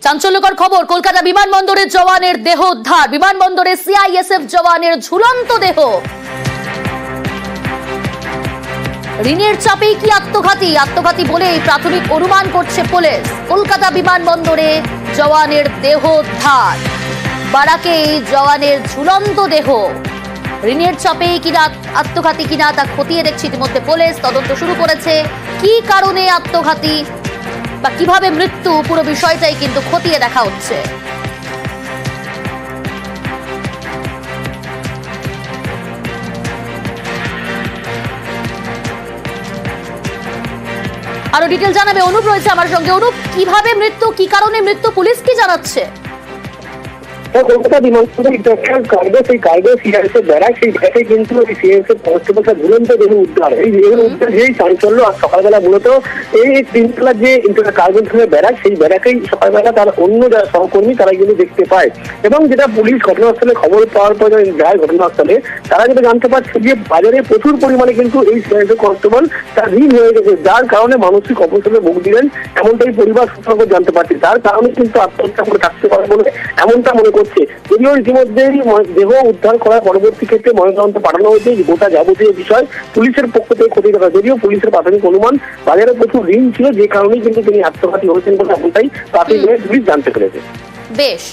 চাঞ্চল্যকর খবর, কলকাতা বিমানবন্দরের জওয়ানের দেহ উদ্ধার। বিমানবন্দরে সিআইএসএফ জওয়ানের ঝুলন্ত দেহ। ঋণের চাপেই কি আত্মঘাতী বলেই প্রাথমিক অনুমান করছে পুলিশ। কলকাতা বিমানবন্দরে জওয়ানের দেহ উদ্ধার, বারাকে জওয়ানের ঝুলন্ত দেহ। ঋণের চাপেই কিনা আত্মঘাতী কিনা তা খতিয়ে দেখছে ইতিমধ্যে পুলিশ। তদন্ত শুরু করেছে। কি কারণে আত্মঘাতী বা কিভাবে মৃত্যু, পুরো বিষয়টাই কিন্তু খতিয়ে দেখা হচ্ছে। আরো ডিটেল জানাবে অনুপ, রয়েছে আমার সঙ্গে। অনুপ, কিভাবে মৃত্যু, কি কারণে মৃত্যু, পুলিশ কি জানাচ্ছে? কলকাতা বিমানবন্দর কার্গো, সেই কার্গো সিআইএসএফ ব্যারাক, সেই ব্যারাকে কিন্তু সিআইএসএফ কনস্টেবলটা ঝুলন্ত দেহ উদ্ধার। এই দেহ উদ্ধার যেই চাঞ্চল্য আজ সকালবেলা মূলত এই তিনতলার যে কার্গো ব্যারাক, সেই ব্যারাকেই সকালবেলা তার অন্য যারা সহকর্মী তারা কিন্তু দেখতে পায়। এবং যেটা পুলিশ ঘটনাস্থলে খবর পাওয়ার পর যায় ঘটনাস্থলে, তারা যেটা জানতে পারছে যে বাজারে প্রচুর পরিমাণে কিন্তু এই সিআইএসএফ কনস্টেবল তার ঋণ হয়ে গেছে, যার কারণে মানসিক অবসাদে ভোগ দিলেন এমনটাই পরিবার সূত্র জানতে পারছে। তার কারণে কিন্তু আত্মহত্যা করে থাকতে পারে বলে এমনটা মনে করছে। যদিও ইতিমধ্যেই দেহ উদ্ধার করার পরবর্তী ক্ষেত্রে ময়নাতদন্ত পাঠানো হয়েছে। গোটা যাবতীয় বিষয় পুলিশের পক্ষ থেকে খতিয়ে দেখা। যদিও পুলিশের প্রাথমিক অনুমান বাজারে প্রচুর ঋণ ছিল, যে কারণেই কিন্তু তিনি আত্মঘাতী হয়েছেন বলে এমনটাই প্রাথমিকভাবে পুলিশ জানতে পেরেছে। বেশ।